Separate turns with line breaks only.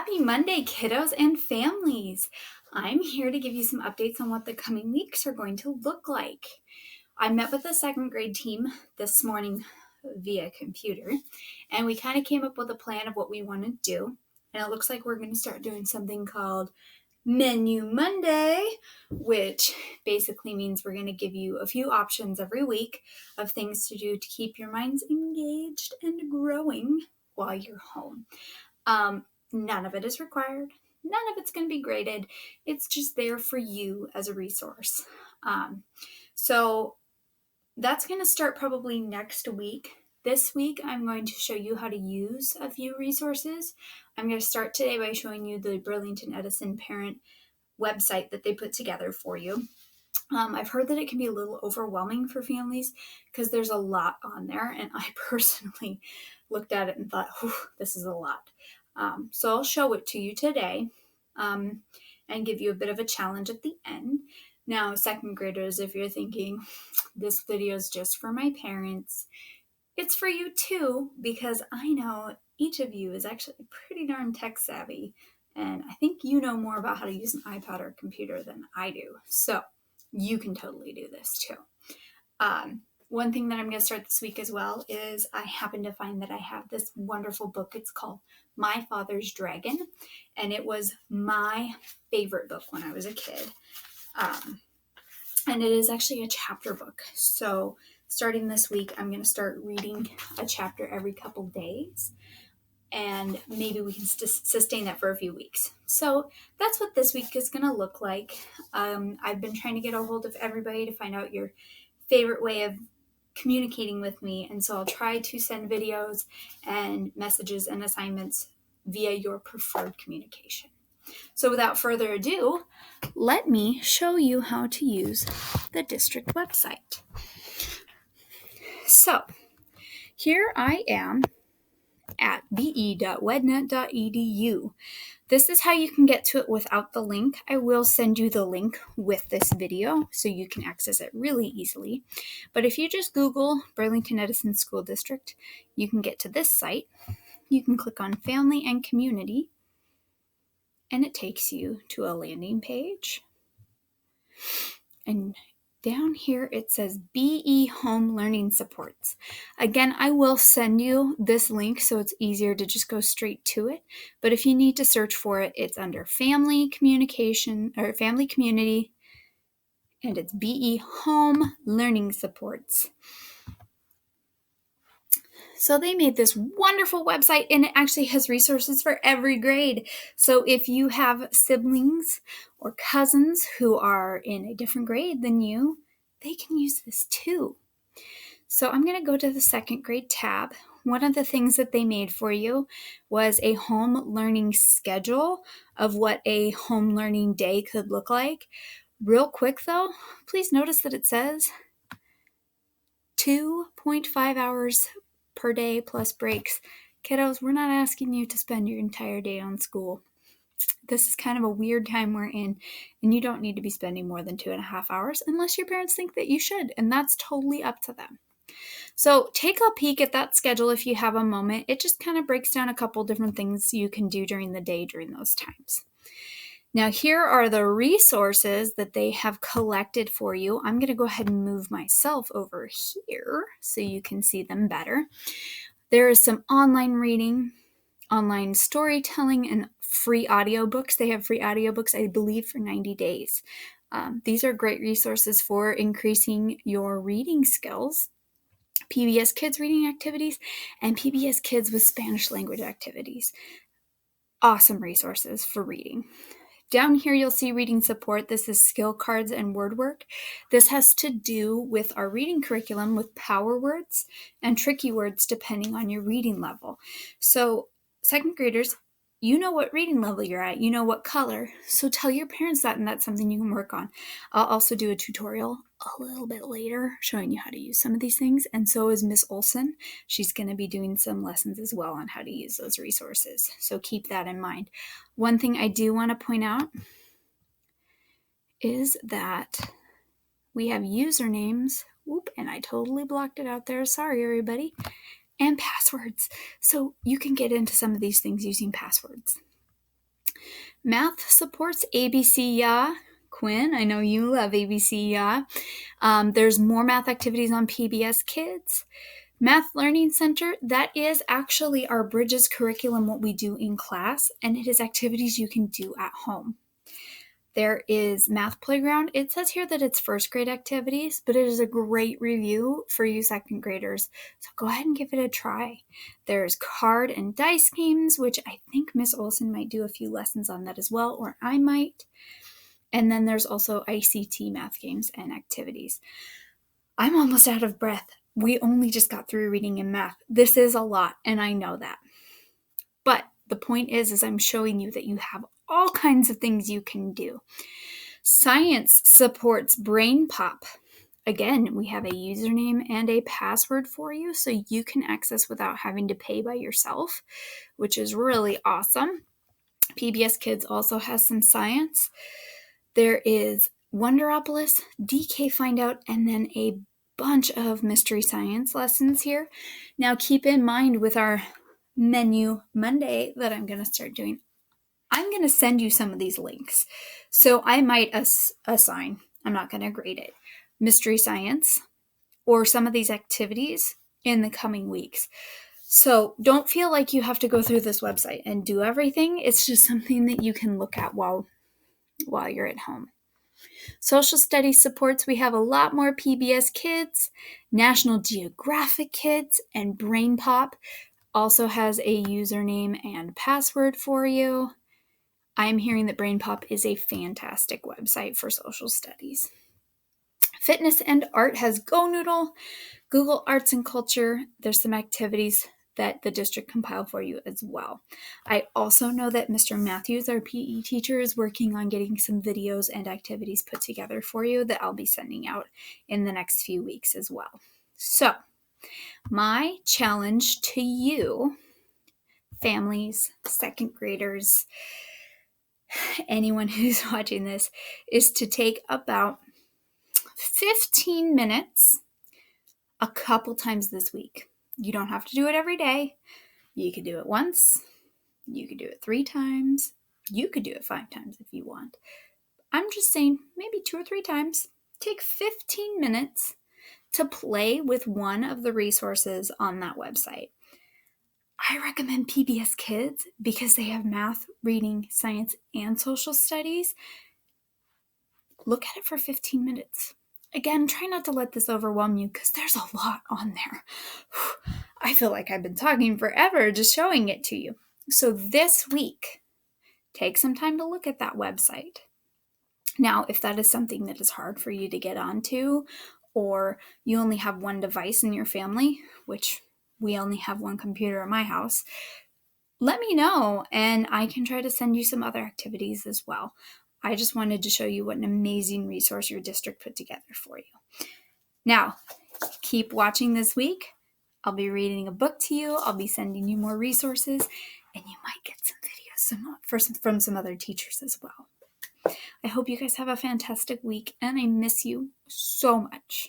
Happy Monday, kiddos and families. I'm here to give you some updates on what the coming weeks are going to look like. I met with the second grade team this morning via computer, and we kind of came up with a plan of what we want to do. And it looks like we're going to start doing something called Menu Monday, which basically means we're going to give you a few options every week of things to do to keep your minds engaged and growing while you're home. None of it is required. None of it's going to be graded. It's just there for you as a resource. So that's going to start probably next week. This week, I'm going to show you how to use a few resources. I'm going to start today by showing you the Burlington Edison parent website that they put together for you. I've heard that it can be a little overwhelming for families because there's a lot on there, and I personally looked at it and thought, this is a lot. So I'll show it to you today and give you a bit of a challenge at the end. Now, second graders, if you're thinking this video is just for my parents, it's for you too, because I know each of you is actually pretty darn tech savvy, and I think you know more about how to use an iPad or a computer than I do. So you can totally do this too. One thing that I'm going to start this week as well is I happen to find that I have this wonderful book. It's called My Father's Dragon, and it was my favorite book when I was a kid. And it is actually a chapter book. So starting this week, I'm going to start reading a chapter every couple days, and maybe we can sustain that for a few weeks. So that's what this week is going to look like. I've been trying to get a hold of everybody to find out your favorite way of communicating with me, and so I'll try to send videos and messages and assignments via your preferred communication. So without further ado, let me show you how to use the district website. So here I am at be.wednet.edu. This is how you can get to it without the link. I will send you the link with this video so you can access it really easily. But if you just Google Burlington Edison School District, you can get to this site. You can click on Family and Community, and it takes you to a landing page. And down here it says BE Home Learning Supports. Again, I will send you this link so it's easier to just go straight to it. But if you need to search for it, it's under Family Communication or Family Community, and it's BE Home Learning Supports. So they made this wonderful website, and it actually has resources for every grade. So if you have siblings or cousins who are in a different grade than you, they can use this too. So I'm going to go to the second grade tab. One of the things that they made for you was a home learning schedule of what a home learning day could look like. Real quick though, please notice that it says 2.5 hours per day plus breaks. Kiddos, we're not asking you to spend your entire day on school. This is kind of a weird time we're in, and you don't need to be spending more than 2.5 hours unless your parents think that you should, and that's totally up to them. So take a peek at that schedule if you have a moment. It just kind of breaks down a couple different things you can do during the day during those times. Now, here are the resources that they have collected for you. I'm going to go ahead and move myself over here so you can see them better. There is some online reading, online storytelling, and free audiobooks. They have free audiobooks, I believe, for 90 days. These are great resources for increasing your reading skills. PBS Kids reading activities and PBS Kids with Spanish language activities. Awesome resources for reading. Down here, you'll see reading support. This is skill cards and word work. This has to do with our reading curriculum with power words and tricky words depending on your reading level. So second graders, you know what reading level you're at. You know what color. So tell your parents that, and that's something you can work on. I'll also do a tutorial a little bit later showing you how to use some of these things. And so is Miss Olson. She's going to be doing some lessons as well on how to use those resources. So keep that in mind. One thing I do want to point out is that we have usernames. And I totally blocked it out there. Sorry, everybody. And passwords. So you can get into some of these things using passwords. Math supports ABC Ya. Quinn, I know you love ABC Ya. There's more math activities on PBS Kids. Math Learning Center, that is actually our Bridges curriculum, what we do in class, and it is activities you can do at home. There is Math Playground. It says here that it's first grade activities, but it is a great review for you second graders. So go ahead and give it a try. There's card and dice games, which I think Miss Olson might do a few lessons on that as well, or I might. And then there's also ICT math games and activities. I'm almost out of breath. We only just got through reading and math. This is a lot, and I know that. But the point is I'm showing you that you have all kinds of things you can do. Science supports Brain Pop. Again, we have a username and a password for you so you can access without having to pay by yourself, which is really awesome. PBS Kids also has some science. There is Wonderopolis, DK Find Out, and then a bunch of mystery science lessons here. Now keep in mind with our menu Monday that I'm going to start doing, I'm going to send you some of these links. So I might assign, I'm not going to grade it, mystery science or some of these activities in the coming weeks. So don't feel like you have to go through this website and do everything. It's just something that you can look at while you're at home. Social studies supports, we have a lot more PBS Kids, National Geographic Kids, and Brain Pop also has a username and password for you. I'm hearing that Brain Pop is a fantastic website for social studies. Fitness and Art has Go Noodle, Google Arts and Culture. There's some activities that the district compiled for you as well. I also know that Mr. Matthews, our PE teacher, is working on getting some videos and activities put together for you that I'll be sending out in the next few weeks as well. So, my challenge to you, families, second graders, anyone who's watching this, is to take about 15 minutes a couple times this week. You don't have to do it every day. You could do it once. You could do it 3 times. You could do it 5 times if you want. I'm just saying maybe 2 or 3 times. Take 15 minutes to play with one of the resources on that website. I recommend PBS Kids because they have math, reading, science, and social studies. Look at it for 15 minutes. Again, try not to let this overwhelm you because there's a lot on there. I feel like I've been talking forever just showing it to you. So this week, take some time to look at that website. Now, if that is something that is hard for you to get onto, or you only have one device in your family, which we only have one computer in my house, let me know and I can try to send you some other activities as well. I just wanted to show you what an amazing resource your district put together for you. Now, keep watching this week. I'll be reading a book to you. I'll be sending you more resources, and you might get some videos from some other teachers as well. I hope you guys have a fantastic week, and I miss you so much.